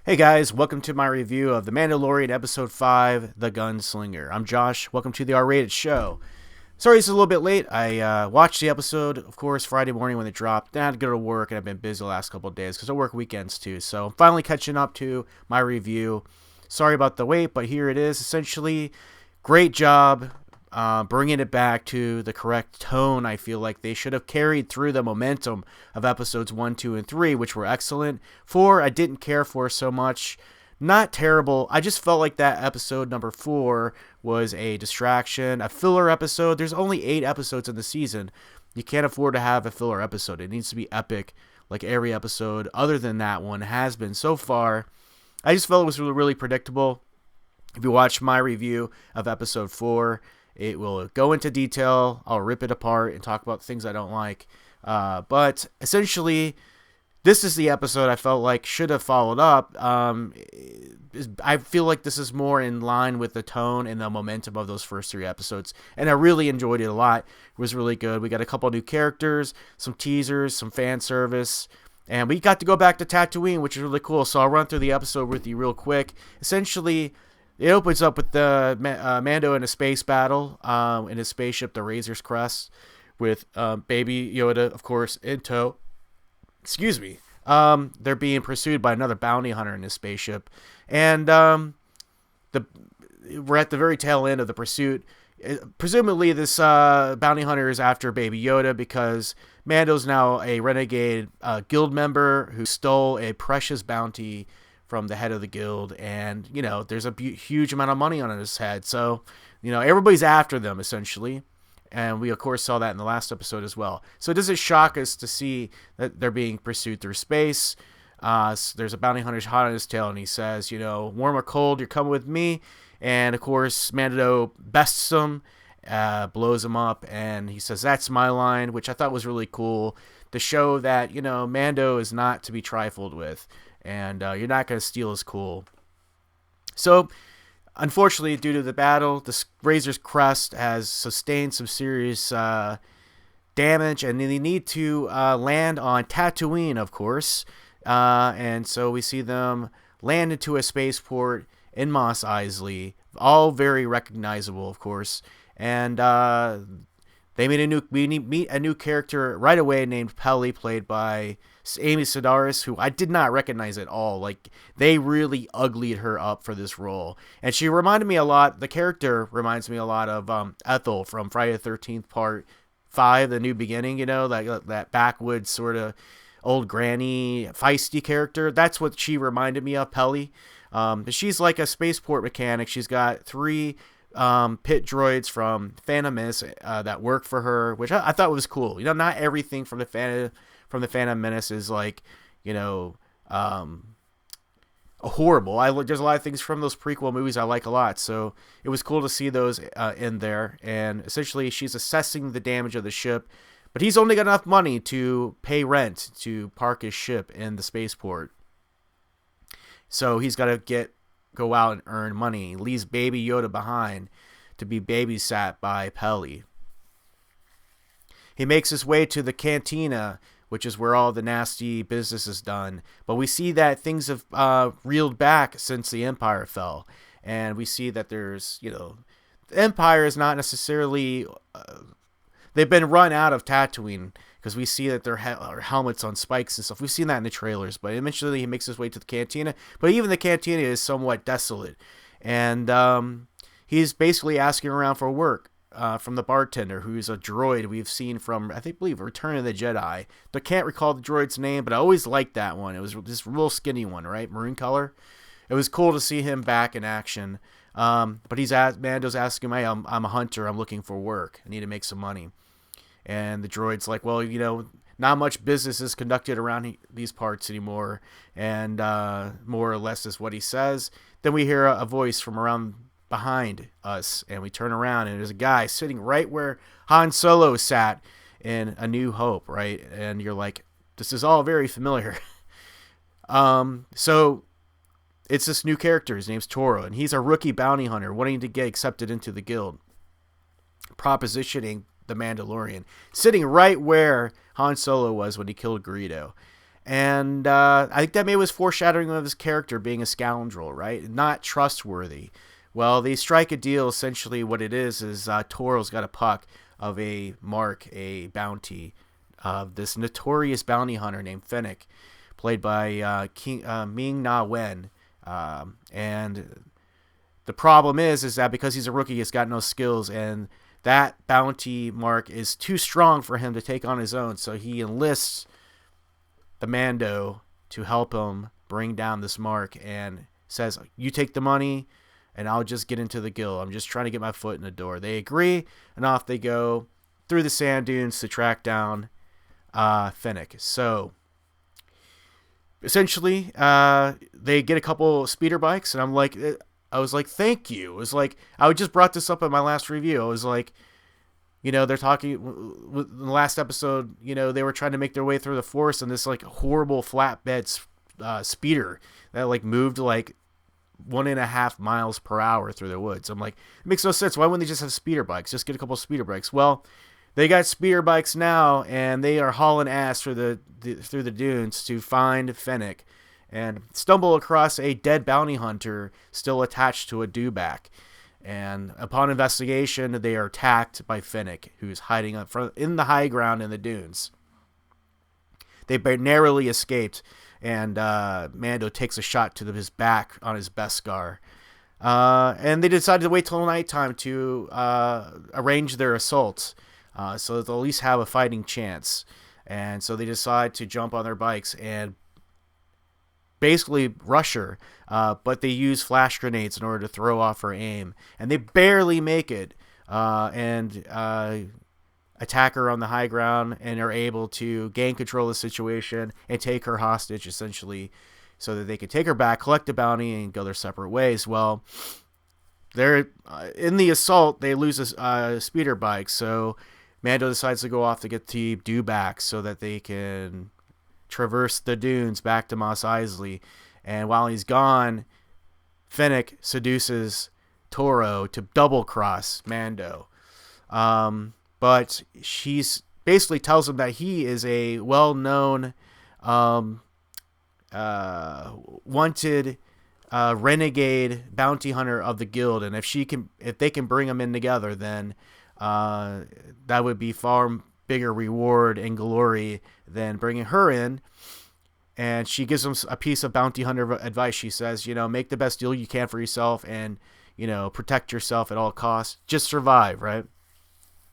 Hey guys, welcome to my review of The Mandalorian Episode 5, The Gunslinger. I'm Josh. Welcome to the R-rated show. Sorry it's a little bit late. I watched the episode, of course, Friday morning when it dropped. Then I had to go to work, and I've been busy the last couple of days because I work weekends too. So I'm finally catching up to my review. Sorry about the wait, but here it is. Essentially, great job bringing it back to the correct tone. I feel like they should have carried through the momentum of episodes 1, 2, and 3, which were excellent. 4, I didn't care for so much. Not terrible. I just felt like that episode number 4 was a distraction, a filler episode. There's only 8 episodes in the season. You can't afford to have a filler episode. It needs to be epic, like every episode other than that one has been so far. I just felt it was really, really predictable. If you watch my review of episode 4, it will go into detail. I'll rip it apart and talk about things I don't like. But essentially, this is the episode I felt like should have followed up. I feel like this is more in line with the tone and the momentum of those first 3 episodes. And I really enjoyed it a lot. It was really good. We got a couple new characters, some teasers, some fan service. And we got to go back to Tatooine, which is really cool. So I'll run through the episode with you real quick. Essentially, it opens up with the Mando in a space battle in his spaceship, the Razor's Crest, with Baby Yoda, of course, in tow. Excuse me. They're being pursued by another bounty hunter in his spaceship, and we're at the very tail end of the pursuit. Presumably, this bounty hunter is after Baby Yoda because Mando's now a renegade guild member who stole a precious bounty from the head of the guild, and there's a huge amount of money on his head, so everybody's after them essentially, and we of course saw that in the last episode as well. So it doesn't shock us to see that they're being pursued through space. So there's a bounty hunter hot on his tail, and he says, warm or cold, you're coming with me. And of course Mando bests him, blows him up, and he says, that's my line, which I thought was really cool to show that Mando is not to be trifled with. And you're not going to steal his cool. So, unfortunately, due to the battle, the Razor's Crest has sustained some serious damage, and they need to land on Tatooine, of course. And so we see them land into a spaceport in Mos Eisley, all very recognizable, of course. And we meet a new character right away named Peli, played by Amy Sedaris, who I did not recognize at all. Like, they really uglied her up for this role. And she reminded me a lot, the character reminds me a lot of Ethel from Friday the 13th Part 5, The New Beginning, that backwoods sort of old granny, feisty character. That's what she reminded me of, Peli. She's like a spaceport mechanic. She's got 3 pit droids from Phantom Menace that work for her, which I thought was cool. Not everything from the Phantom Menace is like, horrible. There's a lot of things from those prequel movies I like a lot, so it was cool to see those in there. And essentially, she's assessing the damage of the ship, but he's only got enough money to pay rent to park his ship in the spaceport. So he's got to go out and earn money. He leaves Baby Yoda behind to be babysat by Peli. He makes his way to the cantina, which is where all the nasty business is done. But we see that things have reeled back since the Empire fell. And we see that there's, the Empire is not necessarily... they've been run out of Tatooine, because we see that their helmets on spikes and stuff. We've seen that in the trailers, but eventually he makes his way to the cantina. But even the cantina is somewhat desolate. And he's basically asking around for work from the bartender, who's a droid we've seen from, I believe, Return of the Jedi. I can't recall the droid's name, but I always liked that one. It was this real skinny one, right? Maroon color. It was cool to see him back in action. But Mando's asking him, hey, I'm a hunter. I'm looking for work. I need to make some money. And the droid's like, well, not much business is conducted around these parts anymore. And more or less is what he says. Then we hear a voice from around behind us, and we turn around, and there's a guy sitting right where Han Solo sat in A New Hope, right? And you're like, this is all very familiar. So it's this new character. His name's Toro, and he's a rookie bounty hunter wanting to get accepted into the guild, propositioning the Mandalorian, sitting right where Han Solo was when he killed Greedo. And I think that maybe was foreshadowing of his character being a scoundrel, right? Not trustworthy. Well, they strike a deal. Essentially, what it is Toro's got a puck of a mark, a bounty of this notorious bounty hunter named Fennec, played by Ming-Na Wen. And the problem is that because he's a rookie, he's got no skills, and that bounty mark is too strong for him to take on his own. So he enlists the Mando to help him bring down this mark and says, you take the money and I'll just get into the guild. I'm just trying to get my foot in the door. They agree, and off they go through the sand dunes to track down Fennec. So essentially, they get a couple speeder bikes, and I was like, thank you. It was like, I just brought this up in my last review. I was like, they're talking in the last episode, they were trying to make their way through the forest, and this like horrible flatbed speeder that like moved like 1.5 miles per hour through the woods. I'm like, it makes no sense. Why wouldn't they just have speeder bikes? Just get a couple of speeder bikes. Well, they got speeder bikes now, and they are hauling ass through the dunes to find Fennec, and stumble across a dead bounty hunter still attached to a dewback. And upon investigation, they are attacked by Fennec, who's hiding up in the high ground in the dunes. They narrowly escaped, and Mando takes a shot to his back on his Beskar. And they decided to wait till nighttime to arrange their assault, so that they'll at least have a fighting chance. And so they decide to jump on their bikes and basically rush her, but they use flash grenades in order to throw off her aim, and they barely make it, and attack her on the high ground, and are able to gain control of the situation and take her hostage, essentially, so that they can take her back, collect the bounty, and go their separate ways. Well, they're in the assault, they lose a speeder bike, so Mando decides to go off to get the dewback so that they can traverse the dunes back to Mos Eisley. And while he's gone, Fennec seduces Toro to double cross Mando, but she's basically tells him that he is a well-known wanted renegade bounty hunter of the guild, and if they can bring him in together, then that would be far bigger reward and glory than bringing her in. And she gives him a piece of bounty hunter advice. She says, make the best deal you can for yourself, and protect yourself at all costs. Just survive, right?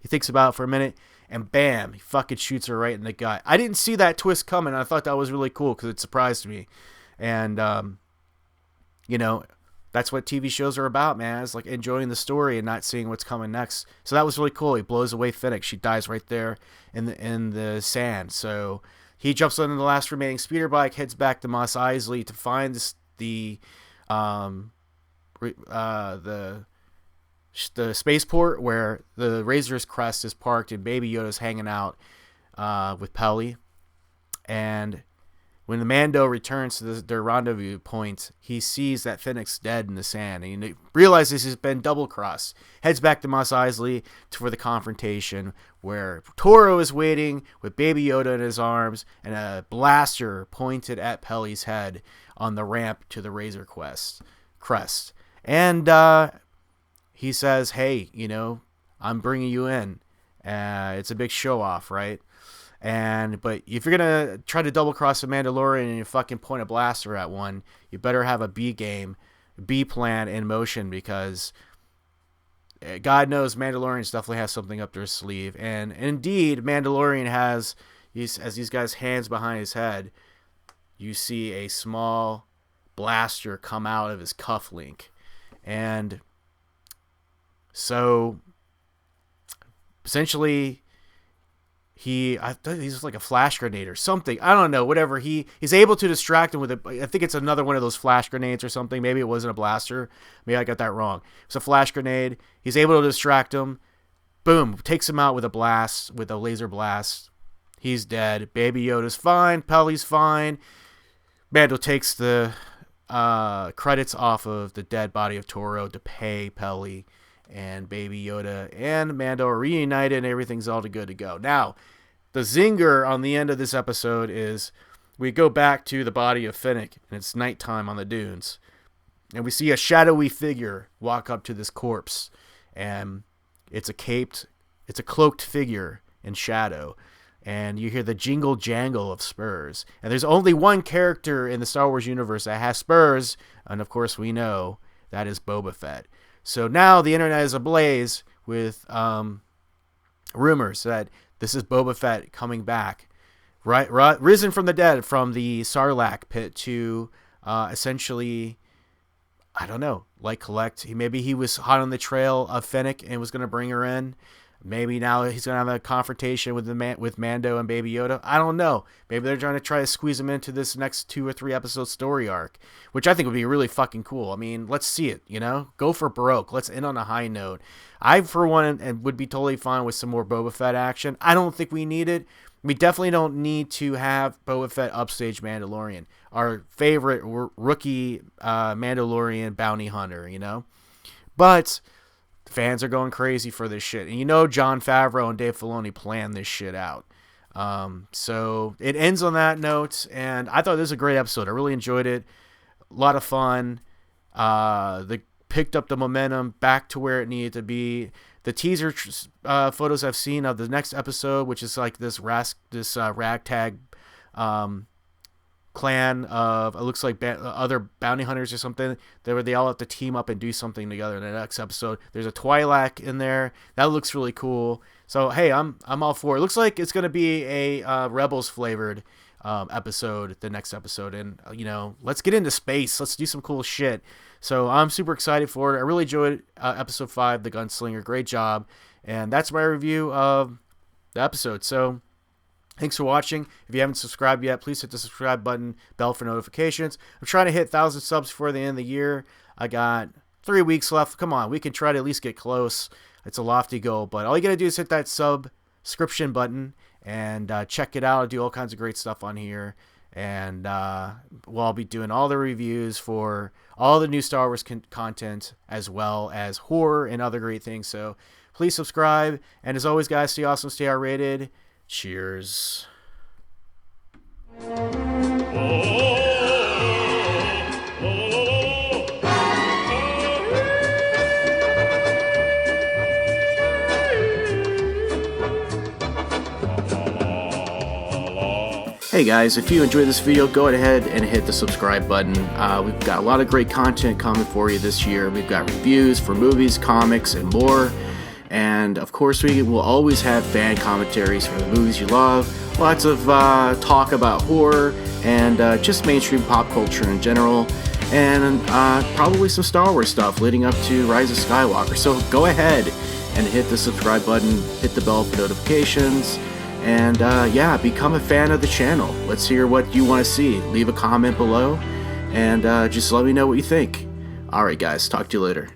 He thinks about it for a minute, and bam, he fucking shoots her right in the gut. I didn't see that twist coming. I thought that was really cool because it surprised me. And that's what TV shows are about, man. It's like enjoying the story and not seeing what's coming next. So that was really cool. He blows away Fennec. She dies right there in the sand. So he jumps on the last remaining speeder bike, heads back to Mos Eisley to find the spaceport where the Razor's Crest is parked and Baby Yoda's hanging out with Pelly. And when the Mando returns to their rendezvous point, he sees that Fennec's dead in the sand, and he realizes he's been double-crossed. Heads back to Mos Eisley for the confrontation, where Toro is waiting with Baby Yoda in his arms and a blaster pointed at Pelly's head on the ramp to the Razor Crest. And he says, hey, I'm bringing you in. It's a big show-off, right? But if you're gonna try to double cross a Mandalorian and you fucking point a blaster at one, you better have a B plan in motion, because God knows Mandalorians definitely has something up their sleeve. And indeed, Mandalorian has, as these guys' hands behind his head, you see a small blaster come out of his cufflink, and so essentially, I thought he's like a flash grenade or something. I don't know, whatever. He's able to distract him with it. I think it's another one of those flash grenades or something. Maybe it wasn't a blaster. Maybe I got that wrong. It's a flash grenade. He's able to distract him. Boom. Takes him out with a laser blast. He's dead. Baby Yoda's fine. Pelly's fine. Mando takes the credits off of the dead body of Toro to pay Pelly. And Baby Yoda and Mando are reunited, and everything's all good to go. Now, the zinger on the end of this episode is we go back to the body of Finnick, and it's nighttime on the dunes. And we see a shadowy figure walk up to this corpse. And it's a cloaked figure in shadow. And you hear the jingle jangle of spurs. And there's only one character in the Star Wars universe that has spurs. And of course we know that is Boba Fett. So now the internet is ablaze with rumors that this is Boba Fett coming back. Risen from the dead from the Sarlacc pit to essentially, I don't know, like collect. Maybe he was hot on the trail of Fennec and was going to bring her in. Maybe now he's going to have a confrontation with with Mando and Baby Yoda. I don't know. Maybe they're try to squeeze him into this next 2 or 3 episode story arc, which I think would be really fucking cool. I mean, let's see it, you know? Go for broke. Let's end on a high note. I, for one, and would be totally fine with some more Boba Fett action. I don't think we need it. We definitely don't need to have Boba Fett upstage Mandalorian, our favorite rookie Mandalorian bounty hunter, you know? But fans are going crazy for this shit. And you know Jon Favreau and Dave Filoni planned this shit out. So it ends on that note, and I thought this was a great episode. I really enjoyed it. A lot of fun. They picked up the momentum back to where it needed to be. The teaser photos I've seen of the next episode, which is like this ragtag clan of, it looks like other bounty hunters or something. They all have to team up and do something together in the next episode. There's a Twi'lek in there. That looks really cool. So hey, I'm all for it. It looks like it's gonna be a Rebels flavored episode, the next episode, and you know, let's get into space. Let's do some cool shit. So I'm super excited for it. I really enjoyed episode 5, The Gunslinger. Great job. And that's my review of the episode. So thanks for watching. If you haven't subscribed yet, please hit the subscribe button, bell for notifications. I'm trying to hit 1,000 subs before the end of the year. I got 3 weeks left. Come on, we can try to at least get close. It's a lofty goal, but all you got to do is hit that subscription button and check it out. I do all kinds of great stuff on here. And I'll be doing all the reviews for all the new Star Wars content, as well as horror and other great things. So please subscribe. And as always, guys, stay awesome, stay R-rated. Cheers. Hey guys, if you enjoyed this video, go ahead and hit the subscribe button. We've got a lot of great content coming for you this year. We've got reviews for movies, comics, and more. And of course, we will always have fan commentaries for the movies you love. Lots of talk about horror and just mainstream pop culture in general. And probably some Star Wars stuff leading up to Rise of Skywalker. So go ahead and hit the subscribe button, hit the bell for notifications. And yeah, become a fan of the channel. Let's hear what you want to see. Leave a comment below and just let me know what you think. Alright guys, talk to you later.